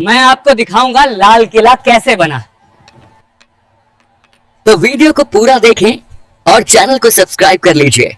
मैं आपको दिखाऊंगा लाल किला कैसे बना। तो वीडियो को पूरा देखें और चैनल को सब्सक्राइब कर लीजिए।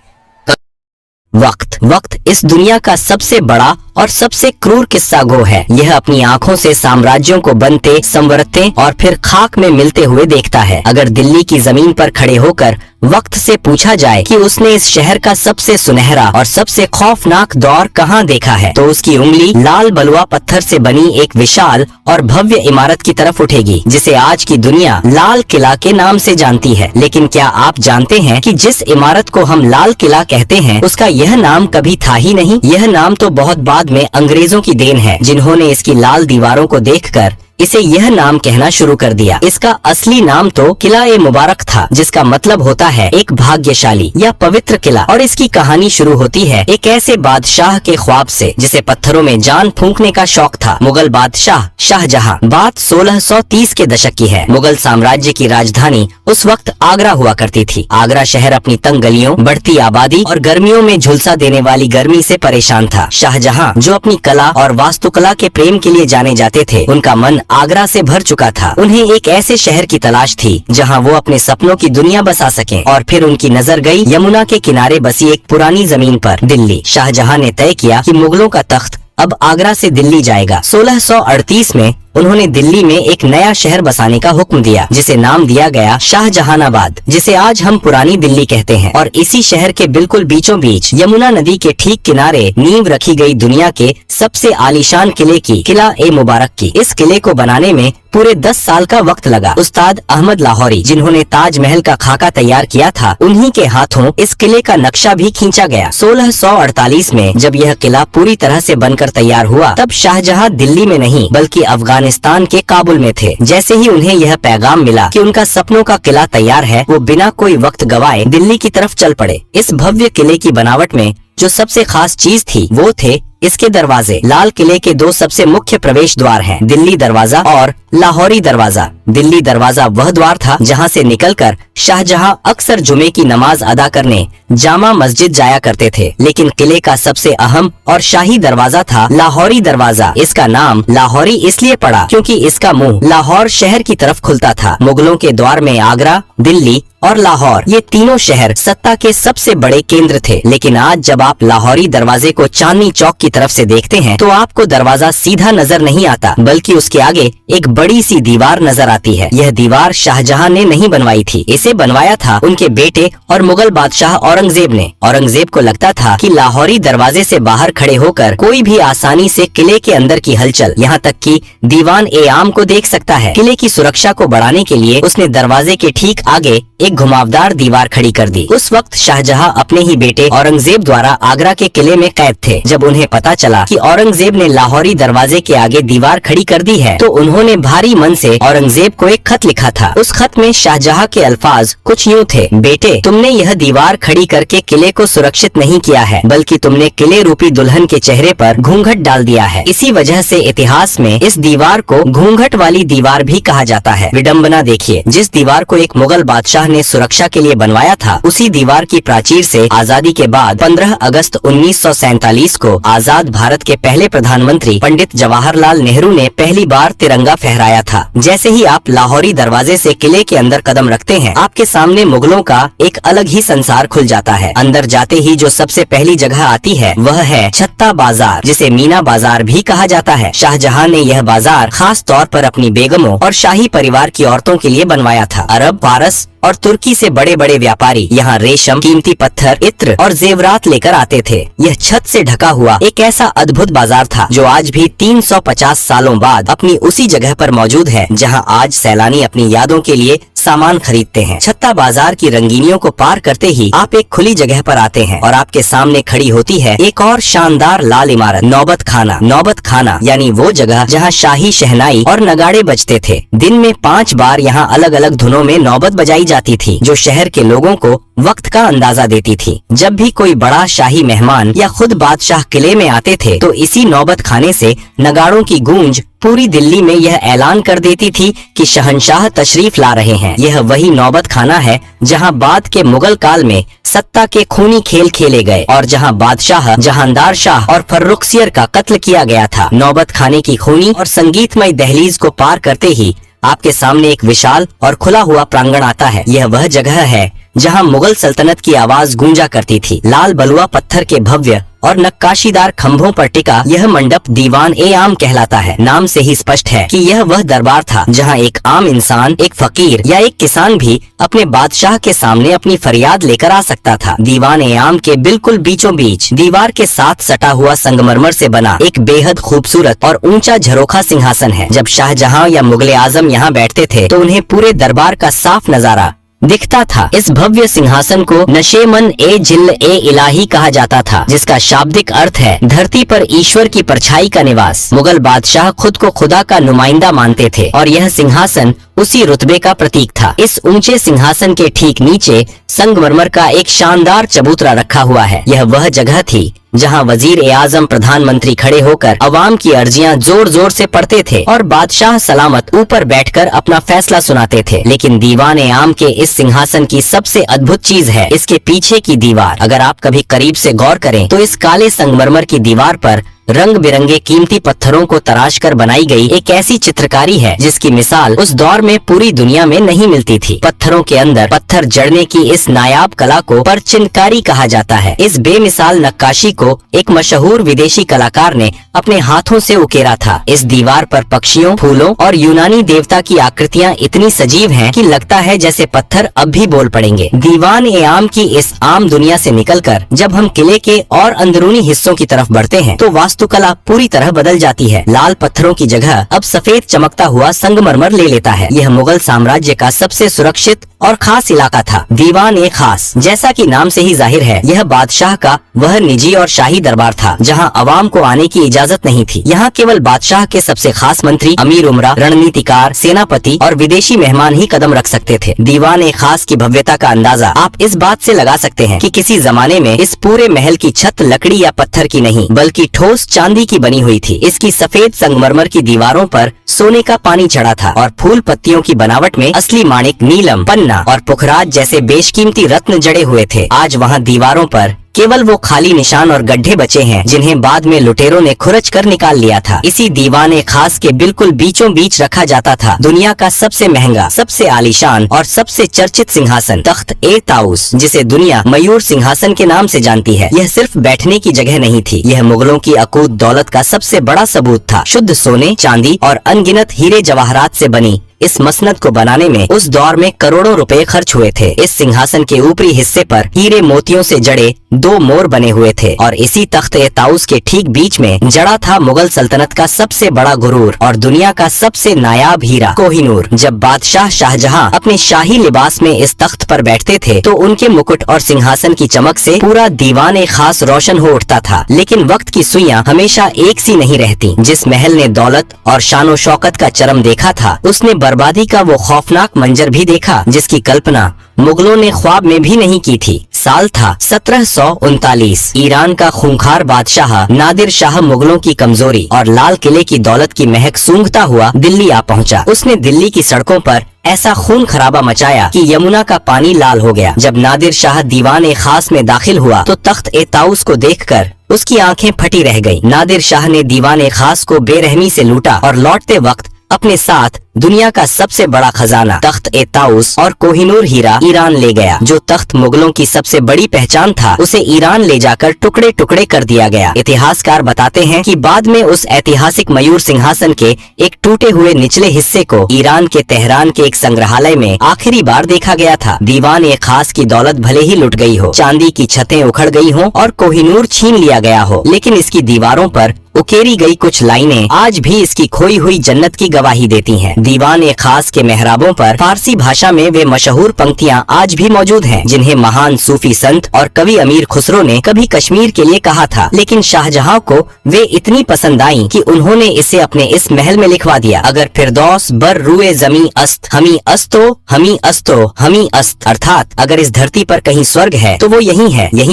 वक्त इस दुनिया का सबसे बड़ा और सबसे क्रूर किस्सा गो है। यह अपनी आंखों से साम्राज्यों को बनते, संवरते और फिर खाक में मिलते हुए देखता है। अगर दिल्ली की जमीन पर खड़े होकर वक्त से पूछा जाए कि उसने इस शहर का सबसे सुनहरा और सबसे खौफनाक दौर कहाँ देखा है, तो उसकी उंगली लाल बलुआ पत्थर से बनी एक विशाल और भव्य इमारत की तरफ उठेगी, जिसे आज की दुनिया लाल किला के नाम से जानती है। लेकिन क्या आप जानते हैं कि जिस इमारत को हम लाल किला कहते हैं, उसका यह नाम कभी था ही नहीं। यह नाम तो बहुत बाद में अंग्रेजों की देन है, जिन्होंने इसकी लाल दीवारों को देखकर इसे यह नाम कहना शुरू कर दिया। इसका असली नाम तो किला ए मुबारक था, जिसका मतलब होता है एक भाग्यशाली या पवित्र किला। और इसकी कहानी शुरू होती है एक ऐसे बादशाह के ख्वाब से जिसे पत्थरों में जान फूंकने का शौक था। मुगल बादशाह शाहजहां। बात 1630 के दशक की है। मुगल साम्राज्य की राजधानी उस वक्त आगरा हुआ करती थी। आगरा शहर अपनी तंग गलियों, बढ़ती आबादी और गर्मियों में झुलसा देने वाली गर्मी से परेशान था। शाहजहां, जो अपनी कला और वास्तुकला के प्रेम के लिए जाने जाते थे, उनका मन आगरा से भर चुका था। उन्हें एक ऐसे शहर की तलाश थी जहां वो अपने सपनों की दुनिया बसा सकें। और फिर उनकी नजर गई यमुना के किनारे बसी एक पुरानी जमीन पर, दिल्ली। शाहजहां ने तय किया कि मुगलों का तख्त अब आगरा से दिल्ली जाएगा। 1638 में उन्होंने दिल्ली में एक नया शहर बसाने का हुक्म दिया, जिसे नाम दिया गया शाहजहानाबाद, जिसे आज हम पुरानी दिल्ली कहते हैं। और इसी शहर के बिल्कुल बीचों बीच यमुना नदी के ठीक किनारे नींव रखी गई दुनिया के सबसे आलीशान किले की, किला ए मुबारक की। इस किले को बनाने में पूरे 10 साल का वक्त लगा। उस्ताद अहमद लाहौरी, जिन्होंने ताजमहल का खाका तैयार किया था, उन्हीं के हाथों इस किले का नक्शा भी खींचा गया। 1648 में जब यह किला पूरी तरह से बनकर तैयार हुआ, तब शाहजहां दिल्ली में नहीं बल्कि अफगानिस्तान के काबुल में थे। जैसे ही उन्हें यह पैगाम मिला कि उनका सपनों का किला तैयार है, वो बिना कोई वक्त गवाए दिल्ली की तरफ चल पड़े। इस भव्य किले की बनावट में जो सबसे खास चीज थी, वो थे इसके दरवाजे। लाल किले के 2 सबसे मुख्य प्रवेश द्वार हैं, दिल्ली दरवाजा और लाहौरी दरवाजा। दिल्ली दरवाजा वह द्वार था जहां से निकलकर शाहजहां अक्सर जुमे की नमाज अदा करने जामा मस्जिद जाया करते थे। लेकिन किले का सबसे अहम और शाही दरवाजा था लाहौरी दरवाजा। इसका नाम लाहौरी इसलिए पड़ा क्योंकि इसका मुंह लाहौर शहर की तरफ खुलता था। मुगलों के द्वार में आगरा, दिल्ली और लाहौर, ये तीनों शहर सत्ता के सबसे बड़े केंद्र थे। लेकिन आज जब आप लाहौरी दरवाजे को चांदनी चौक की तरफ से देखते हैं, तो आपको दरवाजा सीधा नजर नहीं आता, बल्कि उसके आगे एक बड़ी सी दीवार नजर आती है। यह दीवार शाहजहां ने नहीं बनवाई थी, इसे बनवाया था उनके बेटे और मुगल बादशाह औरंगजेब ने। औरंगजेब को लगता था कि लाहौरी दरवाजे से बाहर खड़े होकर कोई भी आसानी से किले के अंदर की हलचल, यहाँ तक कि दीवान ए आम को देख सकता है। किले की सुरक्षा को बढ़ाने के लिए उसने दरवाजे के ठीक आगे एक घुमावदार दीवार खड़ी कर दी। उस वक्त शाहजहां अपने ही बेटे औरंगजेब द्वारा आगरा के किले में कैद थे। जब उन्हें पता चला कि औरंगजेब ने लाहौरी दरवाजे के आगे दीवार खड़ी कर दी है, तो उन्होंने भारी मन से औरंगजेब को एक खत लिखा था। उस खत में शाहजहां के अल्फाज कुछ यूँ थे: बेटे, तुमने यह दीवार खड़ी करके किले को सुरक्षित नहीं किया है, बल्कि तुमने किले रूपी दुल्हन के चेहरे पर घूंघट डाल दिया है। इसी वजह से इतिहास में इस दीवार को घूंघट वाली दीवार भी कहा जाता है। विडम्बना देखिए, जिस दीवार को एक मुगल बादशाह ने सुरक्षा के लिए बनवाया था, उसी दीवार की प्राचीर से आजादी के बाद 15 अगस्त 1947 को आजाद भारत के पहले प्रधानमंत्री पंडित जवाहरलाल नेहरू ने पहली बार तिरंगा फहराया था। जैसे ही आप लाहौरी दरवाजे से किले के अंदर कदम रखते हैं, आपके सामने मुगलों का एक अलग ही संसार खुल जाता है। अंदर जाते ही जो सबसे पहली जगह आती है, वह है छत्ता बाजार, जिसे मीना बाजार भी कहा जाता है। शाहजहां ने यह बाजार खास तौर पर अपनी बेगमों और शाही परिवार की औरतों के लिए बनवाया था। अरब, फारस और तुर्की से बड़े बड़े व्यापारी यहाँ रेशम, कीमती पत्थर, इत्र और जेवरात लेकर आते थे। यह छत से ढका हुआ एक ऐसा अद्भुत बाजार था जो आज भी 350 सालों बाद अपनी उसी जगह पर मौजूद है जहाँ आज सैलानी अपनी यादों के लिए सामान खरीदते हैं। छत्ता बाजार की रंगीनियों को पार करते ही आप एक खुली जगह पर आते हैं और आपके सामने खड़ी होती है एक और शानदार लाल इमारत, नौबत खाना। नौबत खाना यानी वो जगह जहाँ शाही शहनाई और नगाड़े बजते थे। दिन में 5 बार यहाँ अलग अलग धुनों में नौबत बजाई जाती थी, जो शहर के लोगों को वक्त का अंदाजा देती थी। जब भी कोई बड़ा शाही मेहमान या खुद बादशाह किले में आते थे तो इसी नौबत खाने से नगाड़ों की गूंज पूरी दिल्ली में यह ऐलान कर देती थी कि शहंशाह तशरीफ ला रहे हैं। यह वही नौबत खाना है जहां बाद के मुगल काल में सत्ता के खूनी खेल खेले गए और जहां बादशाह जहांदार शाह और फर्रुखसियर का कत्ल किया गया था। नौबत खाने की खूनी और संगीतमय दहलीज को पार करते ही आपके सामने एक विशाल और खुला हुआ प्रांगण आता है। यह वह जगह है जहां मुगल सल्तनत की आवाज गूंजा करती थी। लाल बलुआ पत्थर के भव्य और नक्काशीदार खंभों पर टिका यह मंडप दीवान ए आम कहलाता है। नाम से ही स्पष्ट है कि यह वह दरबार था जहां एक आम इंसान, एक फकीर या एक किसान भी अपने बादशाह के सामने अपनी फरियाद लेकर आ सकता था। दीवान ए आम के बिल्कुल बीचों बीच दीवार के साथ सटा हुआ संगमरमर से बना एक बेहद खूबसूरत और ऊंचा झरोखा सिंहासन है। जब शाहजहां या मुगले आजम यहाँ बैठते थे तो उन्हें पूरे दरबार का साफ नजारा दिखता था। इस भव्य सिंहासन को नशेमन ए जिल्ल ए इलाही कहा जाता था, जिसका शाब्दिक अर्थ है धरती पर ईश्वर की परछाई का निवास। मुगल बादशाह खुद को खुदा का नुमाइंदा मानते थे और यह सिंहासन उसी रुतबे का प्रतीक था। इस ऊंचे सिंहासन के ठीक नीचे संगमरमर का एक शानदार चबूतरा रखा हुआ है। यह वह जगह थी जहां वजीर ए आजम प्रधानमंत्री खड़े होकर अवाम की अर्जियां जोर जोर से पढ़ते थे और बादशाह सलामत ऊपर बैठकर अपना फैसला सुनाते थे। लेकिन दीवान ए आम के इस सिंहासन की सबसे अद्भुत चीज है इसके पीछे की दीवार। अगर आप कभी करीब से गौर करें तो इस काले संगमरमर की दीवार पर रंग बिरंगे कीमती पत्थरों को तराश कर बनाई गई एक ऐसी चित्रकारी है जिसकी मिसाल उस दौर में पूरी दुनिया में नहीं मिलती थी। पत्थरों के अंदर पत्थर जड़ने की इस नायाब कला को परचिनकारी कहा जाता है। इस बेमिसाल नक्काशी को एक मशहूर विदेशी कलाकार ने अपने हाथों से उकेरा था। इस दीवार पर पक्षियों, फूलों और यूनानी देवता की आकृतियाँ इतनी सजीव हैं कि लगता है जैसे पत्थर अब भी बोल पड़ेंगे। दीवान ए आम की इस आम दुनिया से निकलकर जब हम किले के और अंदरूनी हिस्सों की तरफ बढ़ते हैं तो वास्तुकला पूरी तरह बदल जाती है। लाल पत्थरों की जगह अब सफेद चमकता हुआ संगमरमर ले लेता है। यह मुगल साम्राज्य का सबसे सुरक्षित और खास इलाका था। दीवान ए खास, जैसा कि नाम से ही जाहिर है, यह बादशाह का वह निजी और शाही दरबार था जहां अवाम को आने की इजाजत नहीं थी। यहाँ केवल बादशाह के सबसे खास मंत्री, अमीर उमरा, रणनीतिकार, सेनापति और विदेशी मेहमान ही कदम रख सकते थे। दीवान ए खास की भव्यता का अंदाजा आप इस बात से लगा सकते हैं कि किसी जमाने में इस पूरे महल की छत लकड़ी या पत्थर की नहीं बल्कि ठोस चांदी की बनी हुई थी। इसकी सफेद संगमरमर की दीवारों पर सोने का पानी चढ़ा था और फूल पत्तियों की बनावट में असली माणिक, नीलम, पन्ना और पुखराज जैसे बेशकीमती रत्न जड़े हुए थे। आज वहाँ दीवारों पर केवल वो खाली निशान और गड्ढे बचे हैं जिन्हें बाद में लुटेरों ने खुरच कर निकाल लिया था। इसी दीवान ए खास के बिल्कुल बीचों बीच रखा जाता था दुनिया का सबसे महंगा, सबसे आलीशान और सबसे चर्चित सिंहासन, तख्त ए ताउस, जिसे दुनिया मयूर सिंहासन के नाम से जानती है। यह सिर्फ बैठने की जगह नहीं थी, यह मुगलों की अकूत दौलत का सबसे बड़ा सबूत था। शुद्ध सोने, चांदी और अनगिनत हीरे जवाहरात से बनी इस मसनद को बनाने में उस दौर में करोड़ों रुपए खर्च हुए थे। इस सिंहासन के ऊपरी हिस्से पर हीरे मोतियों से जड़े 2 मोर बने हुए थे और इसी तख्त ए ताउस के ठीक बीच में जड़ा था मुगल सल्तनत का सबसे बड़ा गुरूर और दुनिया का सबसे नायाब हीरा, कोहिनूर। जब बादशाह शाहजहां अपने शाही लिबास में इस तख्त पर बैठते थे तो उनके मुकुट और सिंहासन की चमक से पूरा दीवान ए खास रोशन हो उठता था। लेकिन वक्त की सुइयां हमेशा एक सी नहीं रहती। जिस महल ने दौलत और शानो शौकत का चरम देखा था उसने बर्बादी का वो खौफनाक मंजर भी देखा जिसकी कल्पना मुगलों ने ख्वाब में भी नहीं की थी। साल था 1739। ईरान का खूंखार बादशाह नादिर शाह मुगलों की कमजोरी और लाल किले की दौलत की महक सूंघता हुआ दिल्ली आ पहुंचा। उसने दिल्ली की सड़कों पर ऐसा खून खराबा मचाया कि यमुना का पानी लाल हो गया। जब नादिर शाह दीवान ए खास में दाखिल हुआ तो तख्त ए ताउस को देखकर उसकी आंखें फटी रह गईं। नादिर शाह ने दीवान ए खास को बेरहमी से लूटा और लौटते वक्त अपने साथ दुनिया का सबसे बड़ा खजाना, तख्त ए ताउस और कोहिनूर हीरा ईरान ले गया। जो तख्त मुगलों की सबसे बड़ी पहचान था उसे ईरान ले जाकर टुकड़े टुकड़े कर दिया गया। इतिहासकार बताते हैं कि बाद में उस ऐतिहासिक मयूर सिंहासन के एक टूटे हुए निचले हिस्से को ईरान के तेहरान के एक संग्रहालय में आखिरी बार देखा गया था। दीवान ए खास की दौलत भले ही लुट गई हो, चांदी की छतें उखड़ गई हो और कोहिनूर छीन लिया गया हो, लेकिन इसकी दीवारों पर उकेरी गई कुछ लाइनें आज भी इसकी खोई हुई जन्नत की गवाही देती हैं। दीवान ए खास के मेहराबों पर फारसी भाषा में वे मशहूर पंक्तियां आज भी मौजूद हैं, जिन्हें महान सूफी संत और कवि अमीर खुसरो ने कभी कश्मीर के लिए कहा था, लेकिन शाहजहां को वे इतनी पसंद आईं कि उन्होंने इसे अपने इस महल में लिखवा दिया। अगर फिरदौस बर रुए जमी अस्त हमी अस्तो हमी अस्तो हमी अस्त, अर्थात अगर इस धरती पर कहीं स्वर्ग है तो वो यही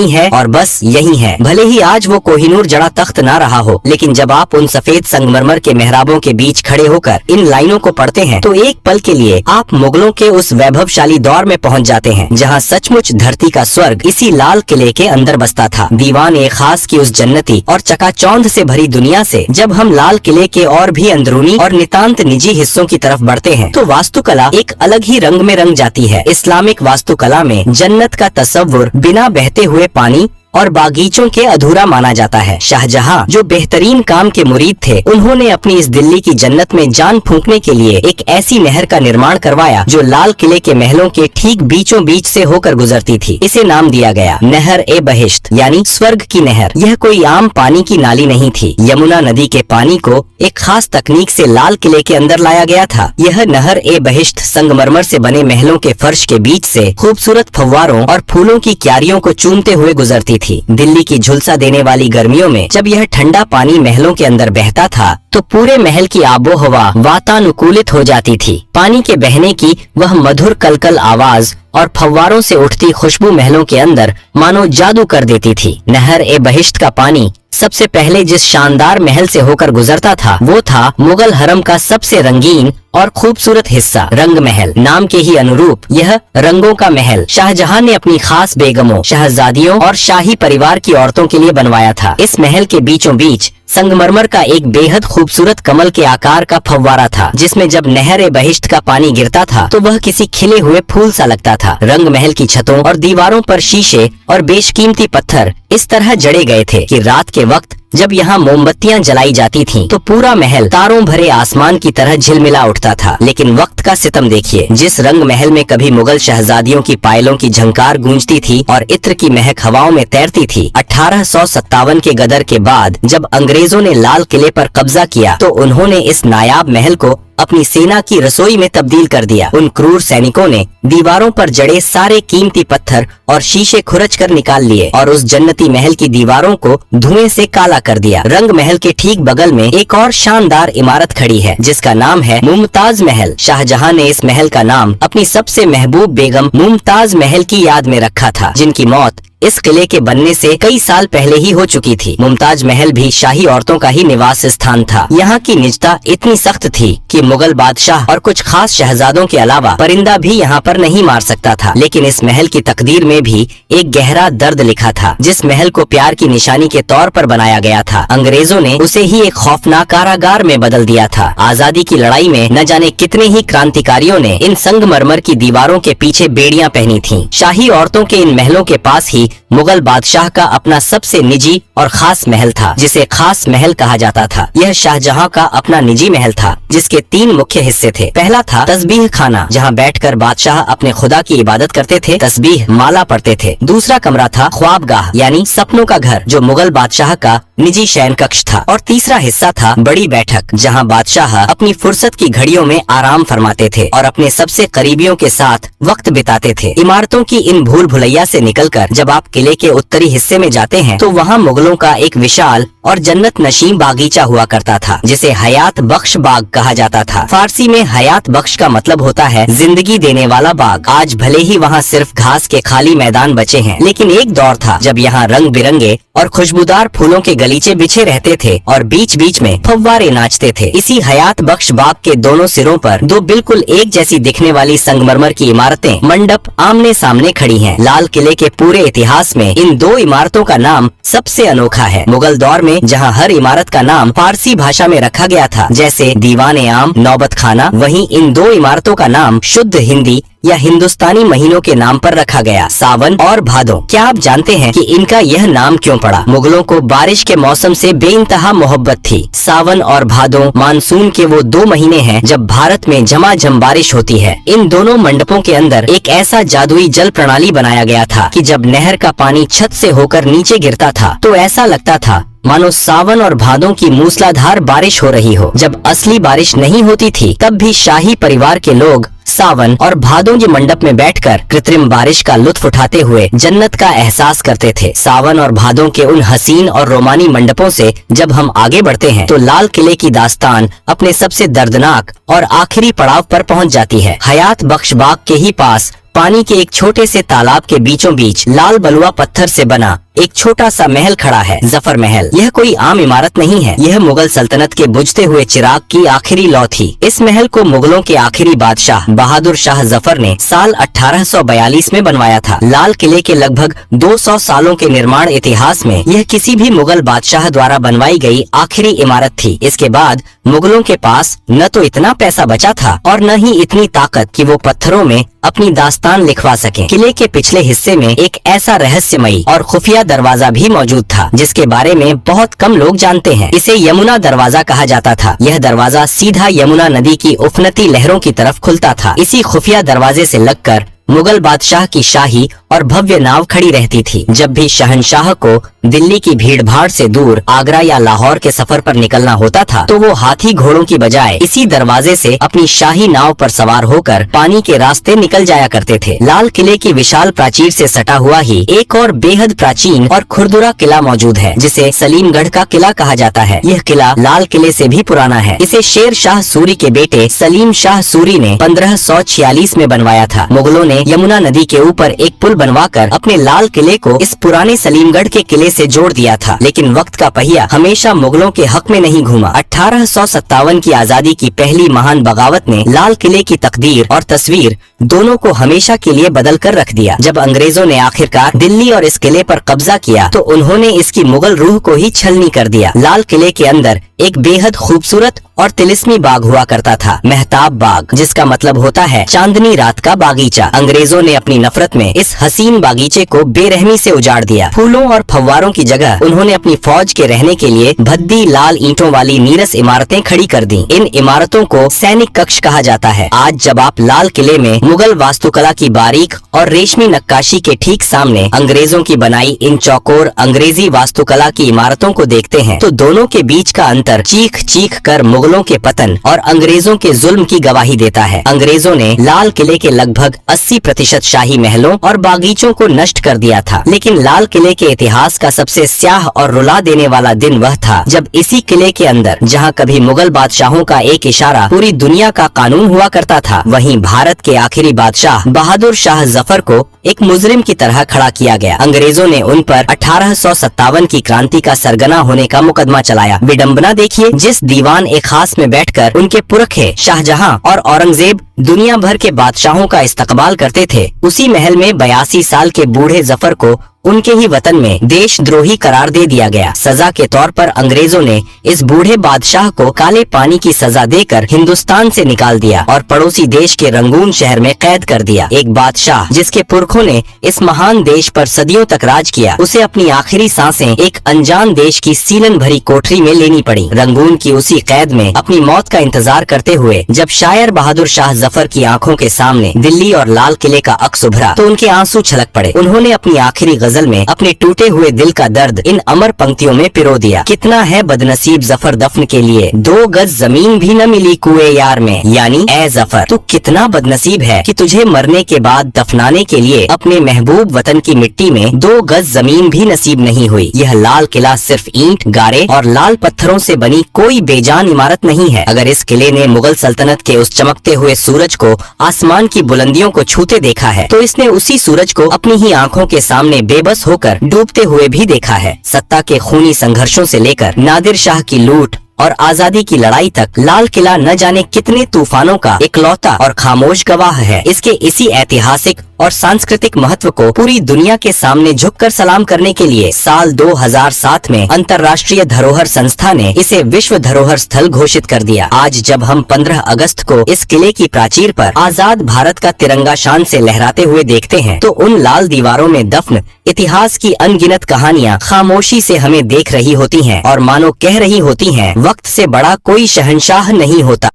है और बस यही है। भले ही आज वो कोहिनूर जड़ा तख्त ना रहा हो, लेकिन जब आप उन सफेद संगमरमर के मेहराबों के बीच खड़े होकर इन लाइनों को पढ़ते हैं तो एक पल के लिए आप मुगलों के उस वैभवशाली दौर में पहुंच जाते हैं, जहां सचमुच धरती का स्वर्ग इसी लाल किले के अंदर बसता था। दीवान ए खास की उस जन्नती और चकाचौंध से भरी दुनिया से जब हम लाल किले के और भी अंदरूनी और नितांत निजी हिस्सों की तरफ बढ़ते हैं तो वास्तुकला एक अलग ही रंग में रंग जाती है। इस्लामिक वास्तुकला में जन्नत का तस्वुर बिना बहते हुए पानी और बागीचों के अधूरा माना जाता है। शाहजहां जो बेहतरीन काम के मुरीद थे, उन्होंने अपनी इस दिल्ली की जन्नत में जान फूंकने के लिए एक ऐसी नहर का निर्माण करवाया जो लाल किले के महलों के ठीक बीचों बीच से होकर गुजरती थी। इसे नाम दिया गया नहर ए बहिश्त, यानी स्वर्ग की नहर। यह कोई आम पानी की नाली नहीं थी। यमुना नदी के पानी को एक खास तकनीक से लाल किले के अंदर लाया गया था। यह नहर ए बहिश्त संगमरमर से बने महलों के फर्श के बीच से खूबसूरत फव्वारों और फूलों की क्यारियों को चूमते हुए गुजरती थी। दिल्ली की झुलसा देने वाली गर्मियों में जब यह ठंडा पानी महलों के अंदर बहता था तो पूरे महल की आबोहवा वातानुकूलित हो जाती थी। पानी के बहने की वह मधुर कलकल आवाज और फव्वारों से उठती खुशबू महलों के अंदर मानो जादू कर देती थी। नहर ए बहिश्त का पानी सबसे पहले जिस शानदार महल से होकर गुजरता था वो था मुगल हरम का सबसे रंगीन और खूबसूरत हिस्सा, रंग महल। नाम के ही अनुरूप यह रंगों का महल शाहजहां ने अपनी खास बेगमों, शहजादियों और शाही परिवार की औरतों के लिए बनवाया था। इस महल के बीचों बीच संगमरमर का एक बेहद खूबसूरत कमल के आकार का फव्वारा था, जिसमें जब नहर ए बहिश्त का पानी गिरता था तो वह किसी खिले हुए फूल सा लगता था। रंग महल की छतों और दीवारों पर शीशे और बेशकीमती पत्थर इस तरह जड़े गए थे कि रात के वक्त जब यहाँ मोमबत्तियां जलाई जाती थीं, तो पूरा महल तारों भरे आसमान की तरह झिलमिला उठता था। लेकिन वक्त का सितम देखिए, जिस रंग महल में कभी मुगल शहजादियों की पायलों की झंकार गूंजती थी और इत्र की महक हवाओं में तैरती थी, 1857 के गदर के बाद जब अंग्रेजों ने लाल किले पर कब्जा किया तो उन्होंने इस नायाब महल को अपनी सेना की रसोई में तब्दील कर दिया। उन क्रूर सैनिकों ने दीवारों पर जड़े सारे कीमती पत्थर और शीशे खुरच कर निकाल लिए और उस जन्नती महल की दीवारों को धुएं से काला कर दिया। रंग महल के ठीक बगल में एक और शानदार इमारत खड़ी है जिसका नाम है मुमताज महल। शाहजहां ने इस महल का नाम अपनी सबसे महबूब बेगम मुमताज महल की याद में रखा था, जिनकी मौत इस किले के बनने से कई साल पहले ही हो चुकी थी। मुमताज महल भी शाही औरतों का ही निवास स्थान था। यहाँ की निजता इतनी सख्त थी कि मुगल बादशाह और कुछ खास शहजादों के अलावा परिंदा भी यहाँ पर नहीं मार सकता था। लेकिन इस महल की तकदीर में भी एक गहरा दर्द लिखा था। जिस महल को प्यार की निशानी के तौर पर बनाया गया था, अंग्रेजों ने उसे ही एक खौफनाक कारागार में बदल दिया था। आजादी की लड़ाई में न जाने कितने ही क्रांतिकारियों ने इन संगमरमर की दीवारों के पीछे बेड़ियां पहनी थीं। शाही औरतों के इन महलों के पास ही मुगल बादशाह का अपना सबसे निजी और खास महल था, जिसे खास महल कहा जाता था। यह शाहजहां का अपना निजी महल था, जिसके 3 मुख्य हिस्से थे। पहला था तस्बीह खाना, जहां बैठकर बादशाह अपने खुदा की इबादत करते थे, तस्बीह माला पढ़ते थे। दूसरा कमरा था ख्वाबगाह, यानी सपनों का घर, जो मुगल बादशाह का निजी शयन कक्ष था। और तीसरा हिस्सा था बड़ी बैठक, जहां बादशाह अपनी फुर्सत की घड़ियों में आराम फरमाते थे और अपने सबसे करीबियों के साथ वक्त बिताते थे। इमारतों की इन भूल भुलैया से निकलकर जब आप किले के उत्तरी हिस्से में जाते हैं तो वहाँ मुगलों का एक विशाल और जन्नत नशीम बागीचा हुआ करता था, जिसे हयात बख्श बाग कहा जाता था। फारसी में हयात बख्श का मतलब होता है जिंदगी देने वाला बाग। आज भले ही वहाँ सिर्फ घास के खाली मैदान बचे हैं, लेकिन एक दौर था जब यहाँ रंग बिरंगे और खुशबूदार फूलों के गलीचे बिछे रहते थे और बीच बीच में फव्वारे नाचते थे। इसी हयात बख्श बाग के दोनों सिरों पर 2 बिल्कुल एक जैसी दिखने वाली संगमरमर की इमारतें मंडप आमने सामने खड़ी हैं। लाल किले के पूरे इतिहास में इन 2 इमारतों का नाम सबसे अनोखा है। मुगल दौर में जहां हर इमारत का नाम फारसी भाषा में रखा गया था, जैसे दीवान आम, नौबत खाना, वहीं इन 2 इमारतों का नाम शुद्ध हिंदी या हिंदुस्तानी महीनों के नाम पर रखा गया, सावन और भादो। क्या आप जानते हैं कि इनका यह नाम क्यों पड़ा? मुगलों को बारिश के मौसम से बेइंतहा मोहब्बत थी। सावन और भादो मानसून के वो 2 महीने हैं जब भारत में झमाझम बारिश होती है। इन दोनों मंडपों के अंदर एक ऐसा जादुई जल प्रणाली बनाया गया था कि जब नहर का पानी छत से होकर नीचे गिरता था तो ऐसा लगता था मानो सावन और भादों की मूसलाधार बारिश हो रही हो। जब असली बारिश नहीं होती थी तब भी शाही परिवार के लोग सावन और भादों के मंडप में बैठकर कृत्रिम बारिश का लुत्फ उठाते हुए जन्नत का एहसास करते थे। सावन और भादों के उन हसीन और रोमानी मंडपों से जब हम आगे बढ़ते हैं तो लाल किले की दास्तान अपने सबसे दर्दनाक और आखिरी पड़ाव पर पहुंच जाती है। हयात बख्श बाग के ही पास पानी के एक छोटे से तालाब के बीचों बीच लाल बलुआ पत्थर से बना एक छोटा सा महल खड़ा है, जफर महल। यह कोई आम इमारत नहीं है, यह मुगल सल्तनत के बुझते हुए चिराग की आखिरी लौ थी। इस महल को मुगलों के आखिरी बादशाह बहादुर शाह जफर ने साल 1842 में बनवाया था। लाल किले के लगभग 200 सालों के निर्माण इतिहास में यह किसी भी मुगल बादशाह द्वारा बनवाई गई आखिरी इमारत थी। इसके बाद मुगलों के पास न तो इतना पैसा बचा था और न ही इतनी ताकत कि वो पत्थरों में अपनी दास्तान लिखवा सकें। किले के पिछले हिस्से में एक ऐसा रहस्यमयी और खुफिया दरवाजा भी मौजूद था जिसके बारे में बहुत कम लोग जानते हैं। इसे यमुना दरवाजा कहा जाता था। यह दरवाजा सीधा यमुना नदी की उफनती लहरों की तरफ खुलता था। इसी खुफिया दरवाजे से लगकर मुगल बादशाह की शाही और भव्य नाव खड़ी रहती थी। जब भी शहंशाह को दिल्ली की भीड़ भाड़ से दूर आगरा या लाहौर के सफर पर निकलना होता था तो वो हाथी घोड़ों की बजाय इसी दरवाजे से अपनी शाही नाव पर सवार होकर पानी के रास्ते निकल जाया करते थे। लाल किले की विशाल प्राचीर से सटा हुआ ही एक और बेहद प्राचीन और खुरदुरा किला मौजूद है जिसे सलीमगढ़ का किला कहा जाता है। यह किला लाल किले से भी पुराना है। इसे शेर शाह सूरी के बेटे सलीम शाह सूरी ने 1546 में बनवाया था। मुगलों ने यमुना नदी के ऊपर एक पुल बनवाकर अपने लाल किले को इस पुराने सलीमगढ़ के किले से जोड़ दिया था, लेकिन वक्त का पहिया हमेशा मुगलों के हक में नहीं घूमा। 1857 की आजादी की पहली महान बगावत ने लाल किले की तकदीर और तस्वीर दोनों को हमेशा के लिए बदल कर रख दिया। जब अंग्रेजों ने आखिरकार दिल्ली और इस किले पर कब्जा किया तो उन्होंने इसकी मुगल रूह को ही छलनी कर दिया। लाल किले के अंदर एक बेहद खूबसूरत और तिलिस्मी बाग हुआ करता था, मेहताब बाग, जिसका मतलब होता है चांदनी रात का बागीचा। अंग्रेजों ने अपनी नफरत में इस हसीन बागीचे को बेरहमी से उजाड़ दिया। फूलों और फव्वारों की जगह उन्होंने अपनी फौज के रहने के लिए भद्दी लाल ईंटों वाली नीरस इमारतें खड़ी कर दी। इन इमारतों को सैनिक कक्ष कहा जाता है। आज जब आप लाल किले में मुगल वास्तुकला की बारीक और रेशमी नक्काशी के ठीक सामने अंग्रेजों की बनाई इन चौकोर अंग्रेजी वास्तुकला की इमारतों को देखते हैं तो दोनों के बीच का अंतर चीख चीख कर मुगलों के पतन और अंग्रेजों के जुल्म की गवाही देता है। अंग्रेजों ने लाल किले के लगभग 80% शाही महलों और बागीचों को नष्ट कर दिया था, लेकिन लाल किले के इतिहास का सबसे स्याह और रुला देने वाला दिन वह था जब इसी किले के अंदर, जहां कभी मुगल बादशाहों का एक इशारा पूरी दुनिया का कानून हुआ करता था, वहीं भारत के आखिरी बादशाह बहादुर शाह जफर को एक मुजरिम की तरह खड़ा किया गया। अंग्रेजों ने उन पर 1857 की क्रांति का सरगना होने का मुकदमा चलाया। विडंबना देखिए, जिस दीवान ए खास में बैठकर उनके पुरखे शाहजहां और औरंगजेब दुनिया भर के बादशाहों का इस्तकबाल करते थे, उसी महल में 82 साल के बूढ़े जफर को उनके ही वतन में देशद्रोही करार दे दिया गया। सजा के तौर पर अंग्रेजों ने इस बूढ़े बादशाह को काले पानी की सजा देकर हिंदुस्तान से निकाल दिया और पड़ोसी देश के रंगून शहर में कैद कर दिया। एक बादशाह जिसके पुरखों ने इस महान देश पर सदियों तक राज किया, उसे अपनी आखिरी सांसें एक अनजान देश की सीलन भरी कोठरी में लेनी पड़ी। रंगून की उसी कैद में अपनी मौत का इंतजार करते हुए जब शायर बहादुर शाह जफर की आंखों के सामने दिल्ली और लाल किले का अक्स उभरा तो उनके आंसू छलक पड़े। उन्होंने अपनी आखिरी गजल में अपने टूटे हुए दिल का दर्द इन अमर पंक्तियों में पिरो दिया। कितना है बदनसीब जफर दफन के लिए, 2 गज जमीन भी न मिली कुएं यार में। यानी ए जफर, तू कितना बदनसीब है कि तुझे मरने के बाद दफनाने के लिए अपने महबूब वतन की मिट्टी में 2 गज जमीन भी नसीब नहीं हुई। यह लाल किला सिर्फ ईंट, गारे और लाल पत्थरों से बनी कोई बेजान इमारत नहीं है। अगर इस किले ने मुगल सल्तनत के उस चमकते हुए सूरज को आसमान की बुलंदियों को छूते देखा है तो इसने उसी सूरज को अपनी ही आंखों के सामने बेबस होकर डूबते हुए भी देखा है। सत्ता के खूनी संघर्षों से लेकर नादिर शाह की लूट और आजादी की लड़ाई तक लाल किला न जाने कितने तूफानों का इकलौता और खामोश गवाह है। इसके इसी ऐतिहासिक और सांस्कृतिक महत्व को पूरी दुनिया के सामने झुककर सलाम करने के लिए साल 2007 में अंतर्राष्ट्रीय धरोहर संस्था ने इसे विश्व धरोहर स्थल घोषित कर दिया। आज जब हम 15 अगस्त को इस किले की प्राचीर पर आजाद भारत का तिरंगा शान से लहराते हुए देखते हैं तो उन लाल दीवारों में दफन इतिहास की अनगिनत कहानियां खामोशी से हमें देख रही होती हैं और मानो कह रही होती हैं, वक्त से बड़ा कोई शहंशाह नहीं होता।